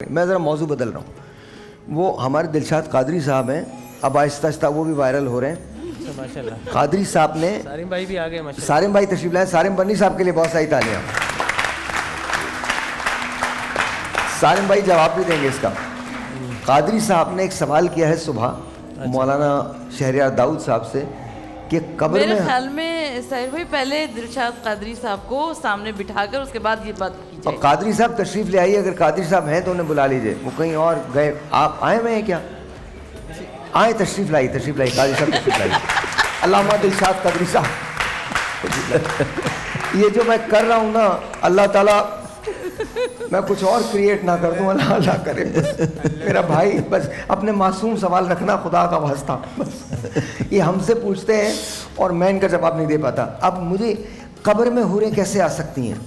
میں ذرا موضوع بدل رہا ہوں. وہ ہمارے دلشاد قادری صاحب ہیں, اب آہستہ آہستہ وہ بھی وائرل ہو رہے ہیں. ماشاءاللہ قادری صاحب نے, سارم بھائی بھی آ گئے ماشاءاللہ. سارم بھائی تشریف لائے. سارم بنی صاحب کے لیے بہت ساری تالیاں. سارم بھائی جواب بھی دیں گے اس کا. قادری صاحب نے ایک سوال کیا ہے صبح مولانا شہریار داؤد صاحب سے کہ قبر میرے میں, خیال میں ساحر بھائی پہلے دلشاد قادری صاحب کو سامنے بٹھا کر اس کے بعد یہ بات کی اور جائے. قادری صاحب تشریف لے آئیے. اگر قادری صاحب ہیں تو انہیں بلا لیجئے, وہ کہیں اور گئے. آپ آئے ہوئے ہیں کیا؟ آئیں, تشریف لائیے, تشریف لائیے قادری صاحب, تشریف لائیے. علامہ دلشاد قادری صاحب, یہ جو میں کر رہا ہوں نا, اللہ تعالیٰ میں کچھ اور کریٹ نہ کر دوں, اللہ اللہ کرے. میرا بھائی بس اپنے معصوم سوال رکھنا, خدا کا واسطہ. بس یہ ہم سے پوچھتے ہیں اور میں ان کا جواب نہیں دے پاتا. اب مجھے قبر میں حوریں کیسے آ سکتی ہیں,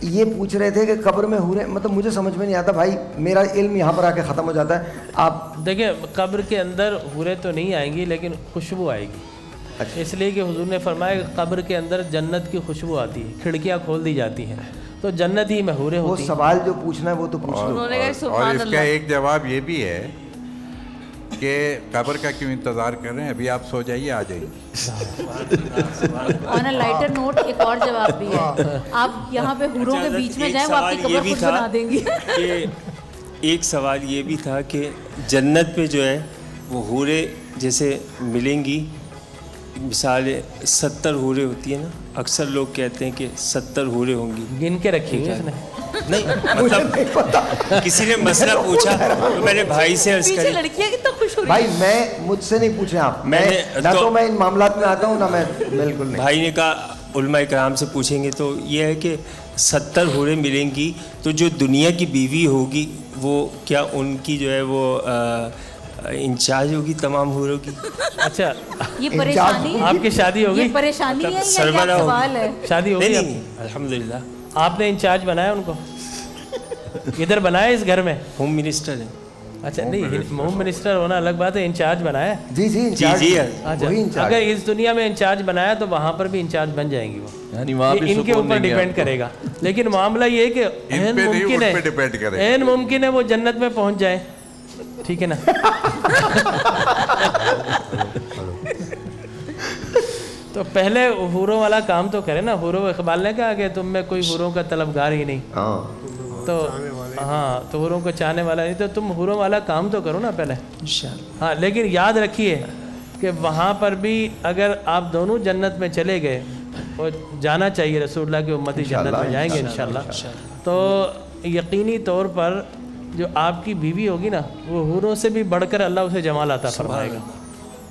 یہ پوچھ رہے تھے کہ قبر میں حوریں, مطلب مجھے سمجھ میں نہیں آتا بھائی. میرا علم یہاں پر آ کے ختم ہو جاتا ہے. آپ دیکھیں قبر کے اندر حوریں تو نہیں آئیں گی لیکن خوشبو آئے گی. اس لیے کہ حضور نے فرمایا کہ قبر کے اندر جنت کی خوشبو آتی ہے, کھڑکیاں کھول دی جاتی ہیں, تو جنت ہی میں حوریں وہ ہوتی ہیں. سوال جو پوچھنا ہے وہ تو پوچھ لو. انہوں نے کہا اور سبحان اس کا اللہ. ایک جواب یہ بھی ہے کہ قبر کا کیوں انتظار کر رہے ہیں, ابھی آپ سو جائیے, آ جائیے. آن اے لائٹر نوٹ ایک اور جواب بھی ہے. آپ یہاں پہ حوروں کے بیچ میں جائیں, وہ آپ کی قبر خود بنا دیں گی. کہ ایک سوال یہ بھی تھا کہ جنت پہ جو ہے وہ حوریں جیسے ملیں گی, مثال 70 حوریں ہوتی ہیں نا, اکثر لوگ کہتے ہیں کہ 70 حوریں ہوں گی. گن کے رکھی ہوئی اس نے. نہیں مطلب کسی نے مسئلہ پوچھا تو میں نے بھائی سے عرض پیچھے کری. لڑکیاں کتنا خوش ہو رہی بھائی میں, مجھ سے نہیں پوچھیں آپ, میں نہ تو میں ان معاملات میں آتا ہوں نہ میں, بالکل نہیں. بھائی نے کہا علماء کرام سے پوچھیں گے تو یہ ہے کہ 70 حوریں ملیں گی, تو جو دنیا کی بیوی ہوگی وہ کیا ان کی جو ہے وہ انچارج ہوگی تمام حوروں کی؟ اچھا یہ پریشانی آپ کی شادی ہوگی, یہ پریشانی ہے یا سربراہ کیا سوال ہے؟ شادی ہوگی نہیں آپ نہیں الحمدللہ. آپ نے انچارج بنایا ان کو, ادھر بنایا اس گھر میں؟ ہوم منسٹر ہے. اچھا نہیں, ہوم منسٹر ہونا الگ بات ہے, انچارج بنایا ہے. جی جی انچارج, جی اچھا وہی انچارج. اگر اس دنیا میں انچارج بنایا تو وہاں پر بھی انچارج بن جائیں گی وہ, یعنی وہاں بھی ان کے اوپر ڈیپینڈ کرے گا. لیکن معاملہ یہ ہے کہ ان پہ نہیں, ان پہ ڈیپینڈ کرے. عین ممکن ہے وہ جنت میں پہنچ جائے, ٹھیک ہے نا. تو پہلے حوروں والا کام تو کرے نا. حوروں, اقبال نے کہا کہ تم میں کوئی حوروں کا طلبگار ہی نہیں, تو ہاں تو حوروں کو چاہنے والا نہیں, تو تم حوروں والا کام تو کرو نا پہلے. ہاں لیکن یاد رکھیے کہ وہاں پر بھی اگر آپ دونوں جنت میں چلے گئے, اور جانا چاہیے, رسول اللہ کی امتی جنت میں جائیں گے انشاءاللہ, تو یقینی طور پر جو آپ کی بیوی ہوگی نا وہ حوروں سے بھی بڑھ کر اللہ اسے جمال عطا فرمائے گا,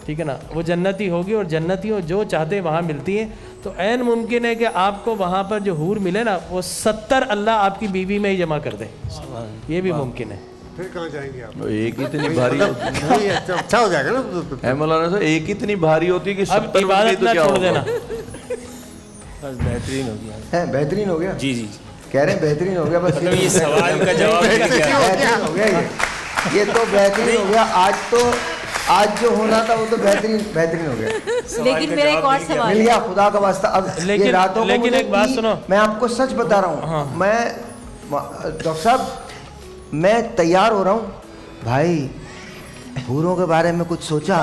ٹھیک ہے نا. وہ جنتی ہوگی اور جنتیوں جو چاہتے وہاں ملتی ہیں. تو عین ممکن ہے کہ آپ کو وہاں پر جو حور ملے نا وہ 70 اللہ آپ کی بیوی میں ہی جمع کر دے, یہ بھی ممکن ہے. پھر کہاں جائیں گے آپ؟ ایک اتنی بھاری ہوتی ہے, اچھا ہو جائے گا نا. اے مولانا صاحب, ایک اتنی بھاری ہوتی ہے کہ اب 70 عبادت نہ چھوڑ دینا. بس بہترین ہو گیا. ہے بہترین ہو گیا. جی جی کہہ رہے ہیں بہترین ہو گیا, بس مطلب یہ سوال کا جواب کیا؟ بہترین ہو گیا. یہ تو بہترین ہو گیا. آج جو ہونا تھا وہ تو بہترین ہو گیا. لیکن میرا ایک اور مل سوال ہے. گیا خدا کا واسطہ. اب یہ راتوں کو لیکن مجھے ایک بات سنو, میں آپ کو سچ بتا رہا ہوں, میں ڈاکٹر صاحب میں تیار ہو رہا ہوں بھائی. حوروں کے بارے میں کچھ سوچا,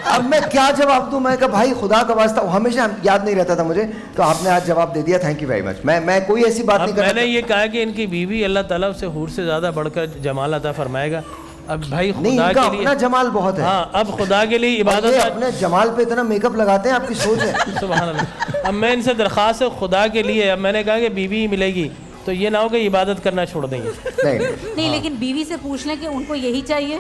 اب میں کیا جواب دوں. میں کہا بھائی خدا کا واسطہ, ہمیشہ یاد نہیں رہتا تھا مجھے, تو آپ نے آج جواب دے دیا, تھینک یو ویری مچ. میں کوئی ایسی بات نہیں میں کرتا. نے یہ کہا کہ ان کی بیوی اللہ تعالیٰ اسے حور سے زیادہ بڑھ کر جمال عطا فرمائے گا. اب بھائی نہیں, خدا ان کا کے لیے, اپنا جمال بہت ہے. ہاں اب خدا کے لیے اور یہ عبادت. اپنے جمال پہ اتنا میک اپ لگاتے ہیں, آپ کی سوچ ہے. سبحان اللہ. اب میں ان سے درخواست ہے خدا کے لیے, اب میں نے کہا کہ بیوی ہی ملے گی, تو یہ نہ ہو کہ عبادت کرنا چھوڑ دیں گے. نہیں لیکن بیوی سے پوچھ لیں کہ ان کو یہی چاہیے.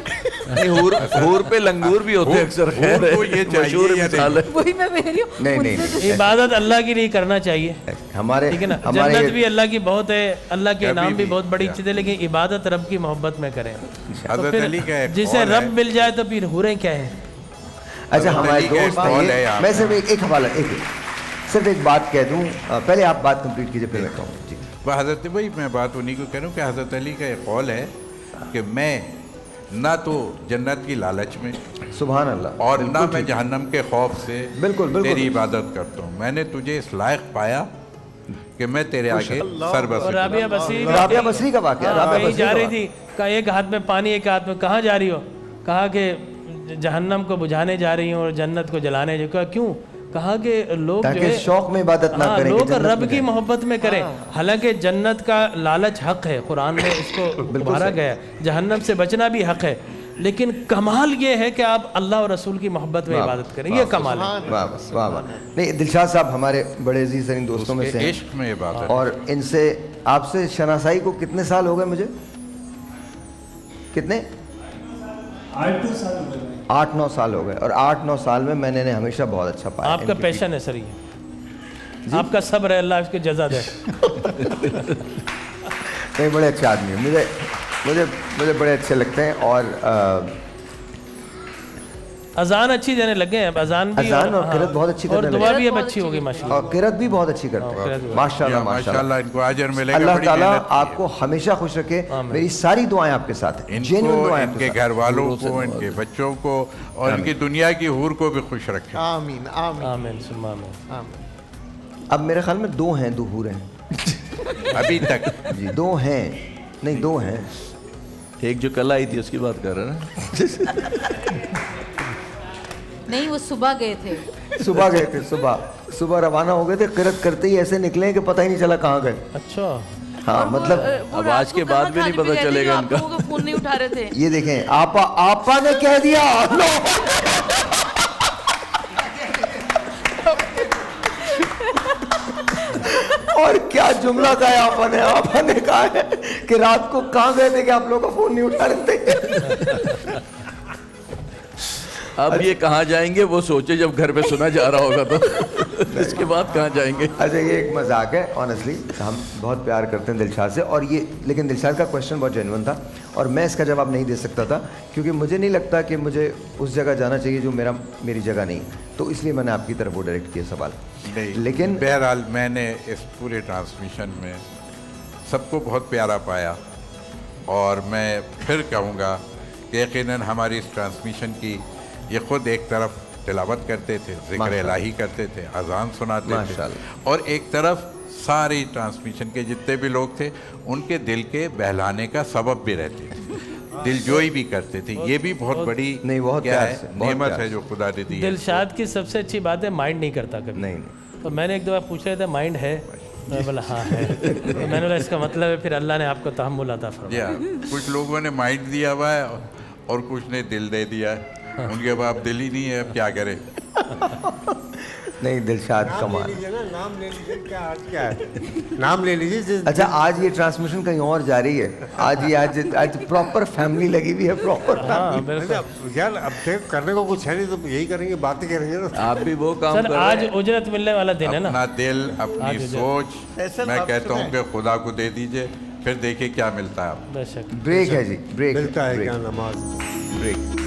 حور پہ لنگور بھی ہوتے اکثر, خیر ہے, مشہور مثال ہے. وہی میں کہہ رہی ہوں. نہیں, عبادت اللہ کے لیے کرنا چاہیے, ہمارے ٹھیک ہے نا. جنت بھی اللہ کی بہت ہے, اللہ کے انعام بھی بہت بڑی چیز ہے, لیکن عبادت رب کی محبت میں کریں. تو پھر جسے رب مل جائے تو پھر حوریں کیا ہیں. اچھا ہمارے دوست ہیں, میں صرف ایک حوالہ, صرف ایک بات کہہ دوں, پہلے آپ بات کمپلیٹ کیجئے پھر میں کہوں. جی وہ حضرت بھائی, میں بات انہیں کو کہہ رہا ہوں کہ حضرت علی کا ایک قول ہے کہ میں نہ تو جنت کی لالچ میں, سبحان اللہ, اور نہ میں جہنم کے خوف سے بالکل تیری عبادت کرتا ہوں. میں نے تجھے اس لائق پایا کہ میں تیرے آگے سر بس. اور رابعہ بصری رابعہ بصری کا واقعہ. رابعہ کہیں بصری جا کا رہی واقعہ. تھی, کہا ایک ہاتھ میں پانی ایک ہاتھ میں, کہاں جا رہی ہو؟ کہا کہ جہنم کو بجھانے جا رہی ہوں اور جنت کو جلانے. جو کہا کیوں؟ کہا کہ لوگ جو تاکہ ہے شوق میں عبادت نہ ہاں کریں, لوگ کہ جنت رب میں کی جائیں. محبت میں کریں, حالانکہ جنت کا لالچ حق ہے, قرآن میں اس کو ابھارا گیا ہے, جہنم سے بچنا بھی حق ہے, لیکن کمال یہ ہے کہ آپ اللہ اور رسول کی محبت میں عبادت کریں, یہ کمال ہے. واہ واہ واہ. نہیں, دلشاد صاحب ہمارے بڑے عزیز ترین دوستوں میں سے ہیں, عشق میں عبادت. اور ان سے آپ سے شناسائی کو کتنے سال ہو گئے مجھے؟ کتنے؟ 8-9 سال ہو گئے, اور 8-9 سال میں نے انہیں ہمیشہ بہت اچھا پایا. آپ کا پیشن ہے سر, یہ آپ کا صبر ہے, اللہ اس کی جزا دے. نہیں, بڑے اچھے آدمی ہیں, مجھے بڑے اچھے لگتے ہیں. اور اذان اچھی دینے لگے ہیں, اذان بھی اذان اور قرات بہت اچھی اور کرنے دعا لگے, بھی اب اچھی ہوگی ماشاءاللہ, اور قرات بھی بہت اچھی کرتے ہیں ماشاءاللہ. ماشاءاللہ ان کو اجر ملے گا. اللہ بڑی تعالیٰ محنت کی ہے. آپ کو ہمیشہ خوش رکھے. میری ساری دعائیں آپ کے ساتھ ہیں, ان جینوئن کو, دعائیں ان آپ کے کے گھر والوں کو, ان کے بچوں کو, اور ان کی دنیا کی حور کو بھی خوش رکھے. آمین آمین آمین ثم آمین. ساتھ. اب میرے خیال میں 2 ہیں, 2 حوریں ہیں ابھی تک. جی, 2 ہیں, نہیں 2 ہیں. ایک جو کل آئی تھی اس کی بات کر رہے ہیں. نہیں وہ صبح گئے تھے, صبح گئے تھے, صبح روانہ ہو گئے تھے, قرات کرتے ہی ایسے نکلے کہ پتہ ہی نہیں چلا کہاں گئے. اچھا, ہاں مطلب اب آج کے بعد بھی نہیں پتہ چلے گا ان کا. فون نہیں اٹھا رہے تھے. یہ دیکھیں, آپا نے کہہ دیا. اور کیا جملہ کہا ہے آپا نے کہا ہے کہ رات کو کہاں گئے تھے کہ آپ لوگوں کا فون نہیں اٹھا رہے تھے. اب یہ کہاں جائیں گے وہ سوچے جب گھر پہ سنا جا رہا ہوگا تو اس کے بعد کہاں جائیں گے. اچھا, یہ ایک مذاق ہے, آنیسٹلی ہم بہت پیار کرتے ہیں دلشاد سے, اور یہ لیکن دلشاد کا کویشچن بہت جینوئن تھا, اور میں اس کا جواب نہیں دے سکتا تھا کیونکہ مجھے نہیں لگتا کہ مجھے اس جگہ جانا چاہیے جو میری جگہ نہیں, تو اس لیے میں نے آپ کی طرف وہ ڈائریکٹ کیا سوال. لیکن بہرحال میں نے اس پورے ٹرانسمیشن میں سب کو بہت پیارا پایا, اور میں پھر کہوں گا کہ یقیناً ہماری اس ٹرانسمیشن کی یہ خود ایک طرف تلاوت کرتے تھے, ذکر الہی کرتے تھے, اذان سناتے تھے, اور ایک طرف ساری ٹرانسمیشن کے جتنے بھی لوگ تھے ان کے دل کے بہلانے کا سبب بھی رہتے تھے, دل جوئی بھی کرتے تھے. یہ بھی بہت بڑی کیا ہے نعمت ہے جو خدا نے دی ہے. دلشاد کی سب سے اچھی بات ہے مائنڈ نہیں کرتا کبھی. نہیں, تو میں نے ایک دفعہ پوچھ رہا تھا مائنڈ ہے, میں بولا ہاں ہے, تو میں نے بولا اس کا مطلب ہے پھر اللہ نے آپ کو تحمل عطا فرمایا. کچھ لوگوں نے مائنڈ دیا ہوا ہے اور کچھ نے دل دے دیا ہے, ان کے بعد دل ہی نہیں ہے, اب کیا کرے. نہیں, دلشاد کمال. نام لے لیجیے, کیا آج کیا ہے, نام لے لیجیے. اچھا, آج یہ ٹرانسمیشن کہیں اور جاری ہے, آج پراپر فیملی لگی ہوئی ہے, پراپر. ہاں بالکل یار اب کرنے کو کچھ ہے نہیں تو یہی کریں گے, باتیں کریں گے نا. آپ بھی وہ کام سر, آج اجرت ملنے والا دن ہے نا. اپنا دل, اپنی سوچ میں کہتا ہوں کہ خدا کو دے دیجئے, پھر دیکھیں کیا ملتا ہے. بے شک. بریک ہے جی, بریک ملتا ہے کیا نماز. بریک.